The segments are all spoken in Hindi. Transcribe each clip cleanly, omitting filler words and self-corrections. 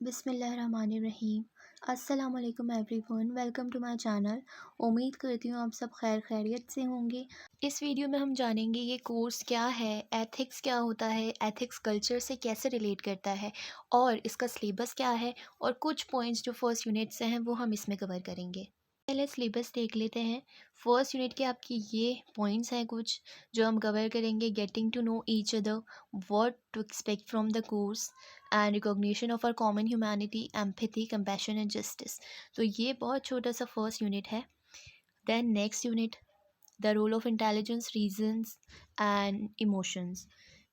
बिस्मिल्लाहिर्रहमानिर्रहीम। अस्सलाम वालेकुम everyone, welcome to my channel. उम्मीद करती हूँ आप सब खैर खैरियत से होंगे। इस वीडियो में हम जानेंगे ये कोर्स क्या है, एथिक्स क्या होता है, एथिक्स कल्चर से कैसे रिलेट करता है और इसका सिलेबस क्या है और कुछ पॉइंट्स जो फर्स्ट यूनिट से हैं वो हम इसमें कवर करेंगे। पहले सिलेबस देख लेते हैं। फर्स्ट यूनिट के आपकी ये पॉइंट्स हैं कुछ जो हम कवर करेंगे। Getting to know each other, what to expect from the course and recognition of our common humanity, empathy, compassion and justice. तो ये बहुत छोटा सा फर्स्ट यूनिट है। Then next unit, the role of intelligence, reasons and emotions.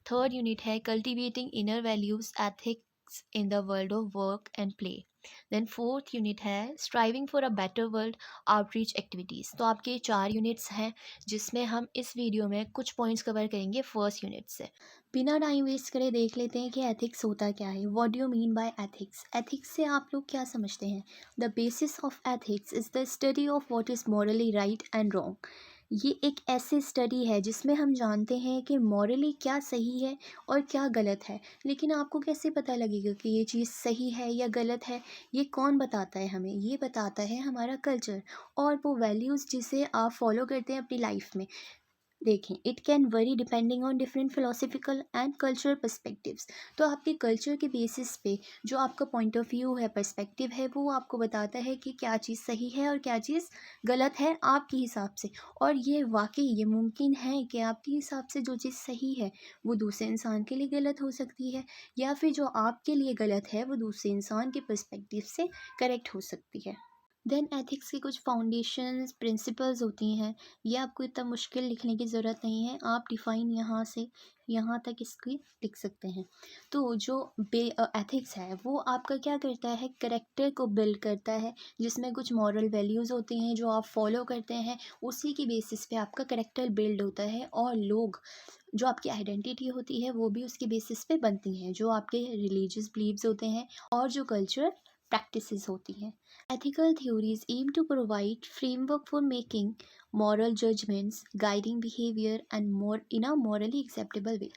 Third unit है cultivating inner values, ethics in the world of work and play. Then fourth unit है striving for a better world, outreach activities. तो आपके 4 यूनिट्स हैं जिसमें हम इस वीडियो में कुछ पॉइंट्स कवर करेंगे फर्स्ट यूनिट से। बिना टाइम वेस्ट करे देख लेते हैं कि एथिक्स होता क्या है। What do you mean by ethics? Ethics से आप लोग क्या समझते हैं? The basis of ethics is the study of what is morally right and wrong. ये एक ऐसी स्टडी है जिसमें हम जानते हैं कि मॉरली क्या सही है और क्या गलत है। लेकिन आपको कैसे पता लगेगा कि ये चीज़ सही है या गलत है? ये कौन बताता है हमें? ये बताता है हमारा कल्चर और वो वैल्यूज़ जिसे आप फॉलो करते हैं अपनी लाइफ में। देखें, it can worry depending on different philosophical and cultural perspectives. तो आपके कल्चर के बेसिस पे जो आपका पॉइंट ऑफ व्यू है, पर्सपेक्टिव है, वो आपको बताता है कि क्या चीज़ सही है और क्या चीज़ गलत है आपके हिसाब से। और ये वाकई ये मुमकिन है कि आपके हिसाब से जो चीज़ सही है वो दूसरे इंसान के लिए गलत हो सकती है, या फिर जो आपके लिए गलत है वो दूसरे इंसान के पर्सपेक्टिव से करेक्ट हो सकती है। देन एथिक्स की कुछ फाउंडेशंस प्रिंसिपल्स होती हैं। ये आपको इतना मुश्किल लिखने की ज़रूरत नहीं है, आप डिफ़ाइन यहाँ से यहाँ तक इसकी लिख सकते हैं। तो जो एथिक्स है वो आपका क्या करता है, करेक्टर को बिल्ड करता है, जिसमें कुछ मॉरल वैल्यूज़ होते हैं जो आप फॉलो करते हैं। उसी की बेसिस पे आपका करेक्टर बिल्ड होता है और लोग जो आपकी आइडेंटिटी होती है वो भी उसके बेसिस पे बनती हैं, जो आपके रिलीजियस बिलीव्स होते हैं और जो कल्चरल प्रैक्टिसेस होती हैं। Ethical theories aim to provide framework for making moral judgments, guiding behavior and more in a morally acceptable way।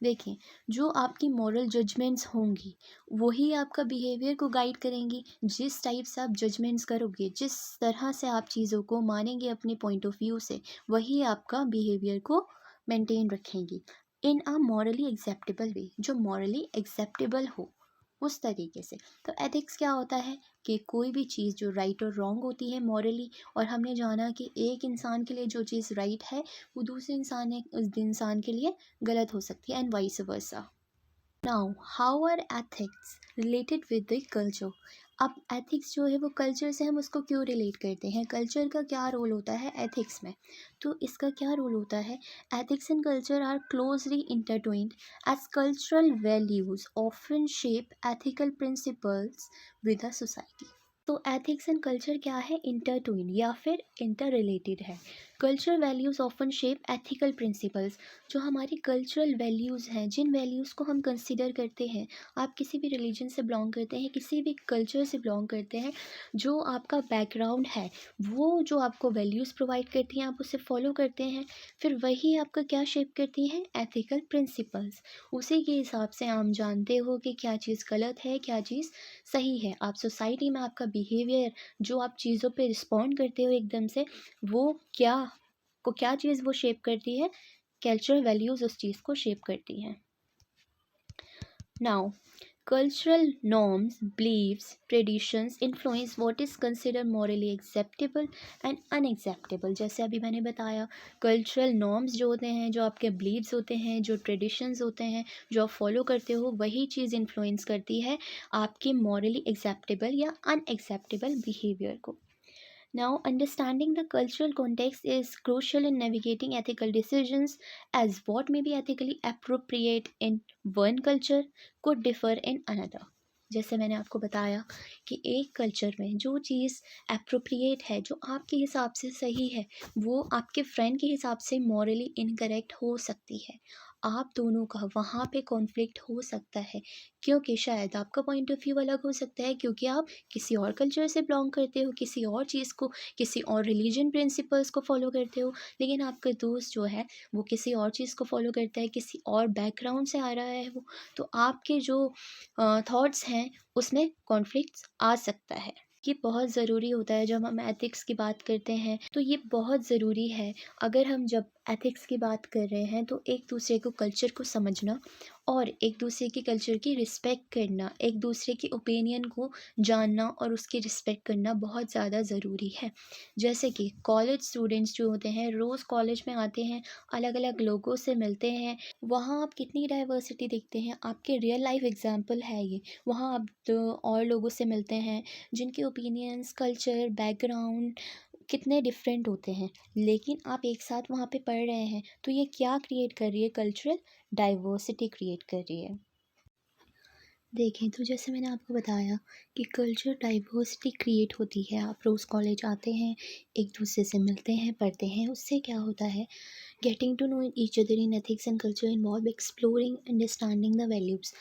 देखें, जो आपकी मॉरल जजमेंट्स होंगी वही आपका बिहेवियर को गाइड करेंगी। जिस टाइप से आप जजमेंट्स करोगे, जिस तरह से आप चीज़ों को मानेंगे अपने पॉइंट ऑफ व्यू से, वही आपका बिहेवियर को मेंटेन रखेंगी इन अ मॉरली एक्सेप्टेबल वे, जो मॉरली एक्सेप्टेबल हो उस तरीके से। तो एथिक्स क्या होता है कि कोई भी चीज़ जो राइट और रॉन्ग होती है मॉरली, और हमने जाना कि एक इंसान के लिए जो चीज़ राइट है वो दूसरे इंसान के लिए गलत हो सकती है, and vice versa. Now how are ethics related with the culture? अब एथिक्स जो है वो कल्चर से हम उसको क्यों रिलेट करते हैं, कल्चर का क्या रोल होता है एथिक्स में? तो इसका क्या रोल होता है? Ethics and culture are closely intertwined as cultural values often shape ethical principles with the society. तो एथिक्स एंड कल्चर क्या है? इंटरट्विन या फिर इंटर रिलेटेड है। Cultural values often shape ethical principles. जो हमारी कल्चरल वैल्यूज़ हैं, जिन वैल्यूज़ को हम कंसिडर करते हैं, आप किसी भी रिलीजन से बिलोंग करते हैं, किसी भी कल्चर से बिलोंग करते हैं, जो आपका बैकग्राउंड है वो जो आपको वैल्यूज़ प्रोवाइड करती हैं, आप उसे फॉलो करते हैं, फिर वही आपका क्या शेप करती हैं? Ethical principles. उसी के हिसाब से आप जानते हो कि क्या चीज़ गलत है, क्या चीज़ सही है। आप सोसाइटी में आपका बिहेवियर, जो आप चीज़ों पे रिस्पॉन्ड करते हो एकदम से, वो क्या चीज़ वो शेप करती है? कल्चरल वैल्यूज़ उस चीज़ को शेप करती हैं। Now cultural norms, beliefs, traditions influence what is considered morally acceptable and unacceptable। जैसे अभी मैंने बताया, cultural norms जो होते हैं, जो आपके beliefs होते हैं, जो traditions होते हैं, जो आप follow करते हो, वही चीज़ influence करती है आपके morally acceptable या unacceptable behavior को। Now, understanding the cultural context is crucial in navigating ethical decisions, as what may be ethically appropriate in one culture could differ in another। जैसे मैंने आपको बताया कि एक कल्चर में जो चीज़ एप्रोप्रिएट है, जो आपके हिसाब से सही है, वो आपके फ्रेंड के हिसाब से मॉरली इनकरेक्ट हो सकती है। आप दोनों का वहाँ पे कॉन्फ्लिक्ट हो सकता है, क्योंकि शायद आपका पॉइंट ऑफ व्यू अलग हो सकता है, क्योंकि आप किसी और कल्चर से बिलोंग करते हो, किसी और चीज़ को, किसी और रिलीजन प्रिंसिपल्स को फॉलो करते हो, लेकिन आपका दोस्त जो है वो किसी और चीज़ को फॉलो करता है, किसी और बैकग्राउंड से आ रहा है वो। तो आपके जो थॉट्स हैं उसमें कॉन्फ्लिक्ट्स आ सकता है। ये बहुत ज़रूरी होता है जब हम एथिक्स की बात करते हैं, तो ये बहुत ज़रूरी है। अगर हम जब एथिक्स की बात कर रहे हैं तो एक दूसरे को कल्चर को समझना और एक दूसरे के कल्चर की रिस्पेक्ट करना, एक दूसरे के ओपिनियन को जानना और उसकी रिस्पेक्ट करना बहुत ज़्यादा ज़रूरी है। जैसे कि कॉलेज स्टूडेंट्स जो होते हैं रोज़ कॉलेज में आते हैं, अलग अलग लोगों से मिलते हैं, वहाँ आप कितनी डाइवर्सिटी देखते हैं, आपके रियल लाइफ एग्जाम्पल है ये। वहाँ आप और लोगों से मिलते हैं जिनके ओपिनियंस, कल्चर, बैकग्राउंड कितने डिफरेंट होते हैं, लेकिन आप एक साथ वहाँ पे पढ़ रहे हैं, तो ये क्या क्रिएट कर रही है? कल्चरल डाइवर्सिटी क्रिएट कर रही है। देखें तो जैसे मैंने आपको बताया कि कल्चर डाइवर्सिटी क्रिएट होती है। आप रोज़ कॉलेज आते हैं, एक दूसरे से मिलते हैं, पढ़ते हैं, उससे क्या होता है, getting to know each other in ethics and culture involve exploring understanding the values.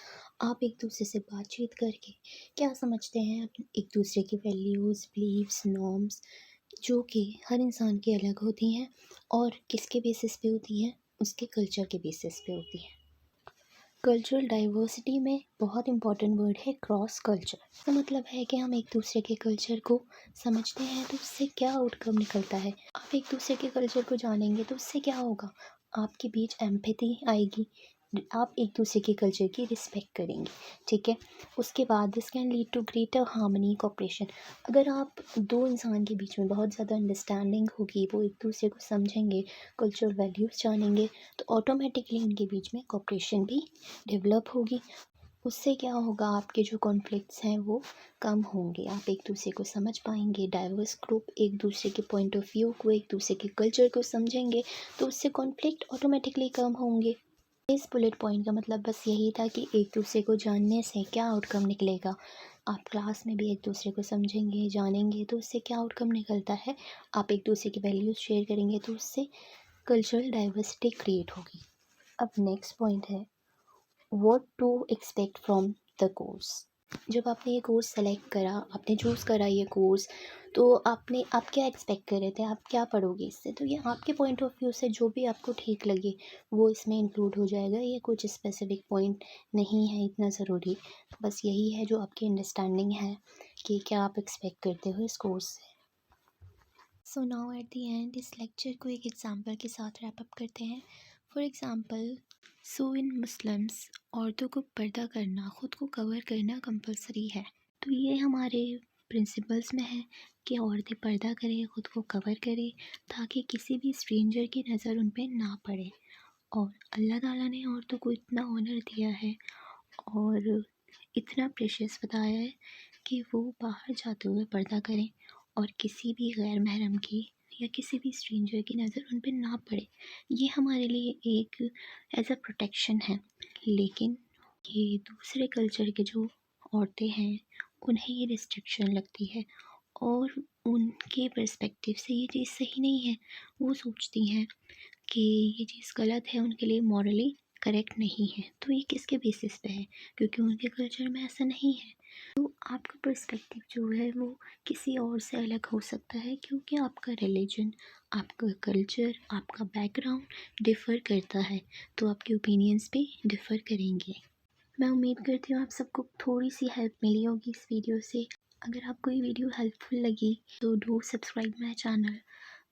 आप एक दूसरे से बातचीत करके क्या समझते हैं, एक दूसरे की वैल्यूज़, बिलीव्स, नॉर्म्स, जो कि हर इंसान की अलग होती हैं और किसके बेसिस पे होती हैं, उसके कल्चर के बेसिस पे होती हैं। कल्चरल डाइवर्सिटी में बहुत इंपॉर्टेंट वर्ड है क्रॉस कल्चर। इसका मतलब है कि हम एक दूसरे के कल्चर को समझते हैं तो उससे क्या आउटकम निकलता है। आप एक दूसरे के कल्चर को जानेंगे तो उससे क्या होगा, आपके बीच एम्पैथी आएगी, आप एक दूसरे के कल्चर की रिस्पेक्ट करेंगे। ठीक है, उसके बाद this can lead to greater harmony cooperation. अगर आप दो इंसान के बीच में बहुत ज़्यादा अंडरस्टैंडिंग होगी, वो एक दूसरे को समझेंगे, कल्चरल वैल्यूज़ जानेंगे, तो ऑटोमेटिकली इनके बीच में कोऑपरेशन भी डेवलप होगी। उससे क्या होगा, आपके जो कॉन्फ्लिक्ट्स हैं वो कम होंगे, आप एक दूसरे को समझ पाएंगे। डाइवर्स ग्रुप एक दूसरे के पॉइंट ऑफ व्यू को, एक दूसरे के कल्चर को समझेंगे, तो उससे कॉन्फ्लिक्ट ऑटोमेटिकली कम होंगे। इस बुलेट पॉइंट का मतलब बस यही था कि एक दूसरे को जानने से क्या आउटकम निकलेगा। आप क्लास में भी एक दूसरे को समझेंगे, जानेंगे, तो उससे क्या आउटकम निकलता है, आप एक दूसरे की वैल्यूज़ शेयर करेंगे, तो उससे कल्चरल डाइवर्सिटी क्रिएट होगी। अब नेक्स्ट पॉइंट है what to expect from the course. जब आपने ये कोर्स सेलेक्ट करा, आपने चूज़ करा ये कोर्स, तो आप क्या एक्सपेक्ट कर रहे थे, आप क्या पढ़ोगे इससे, तो ये आपके पॉइंट ऑफ व्यू से जो भी आपको ठीक लगे वो इसमें इंक्लूड हो जाएगा। ये कुछ स्पेसिफिक पॉइंट नहीं है इतना ज़रूरी, बस यही है जो आपकी अंडरस्टैंडिंग है कि क्या आप एक्सपेक्ट करते हो इस कोर्स से। So now at the end इस लेक्चर को एक एग्जांपल के साथ रैप अप करते हैं। For example, so in Muslims, औरतों को पर्दा करना, ख़ुद को कवर करना कंपलसरी है। तो ये हमारे प्रिंसिपल्स में है कि औरतें पर्दा करें, ख़ुद को कवर करें, ताकि किसी भी स्ट्रेंजर की नज़र उन पे ना पड़े। और अल्लाह ताला ने औरतों को इतना ऑनर दिया है और इतना प्रेशियस बताया है कि वो बाहर जाते हुए पर्दा करें और किसी भी गैर महरम की या किसी भी स्ट्रेंजर की नज़र उन पे ना पड़े। ये हमारे लिए एक एज अ प्रोटेक्शन है। लेकिन ये दूसरे कल्चर के जो औरतें हैं उन्हें ये रिस्ट्रिक्शन लगती है और उनके पर्सपेक्टिव से ये चीज़ सही नहीं है। वो सोचती हैं कि ये चीज़ गलत है, उनके लिए मॉरली करेक्ट नहीं है। तो ये किसके बेसिस पे है, क्योंकि उनके कल्चर में ऐसा नहीं है। तो आपका पर्सपेक्टिव जो है वो किसी और से अलग हो सकता है, क्योंकि आपका रिलीजन, आपका कल्चर, आपका बैकग्राउंड डिफ़र करता है, तो आपके ओपिनियंस भी डिफ़र करेंगे। मैं उम्मीद करती हूँ आप सबको थोड़ी सी हेल्प मिली होगी इस वीडियो से। अगर आपको ये वीडियो हेल्पफुल लगी तो do subscribe my channel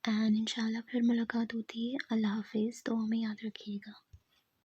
and इंशाल्लाह फिर मुलाकात होती है। अल्लाह हाफिज़, दुआ में याद रखिएगा।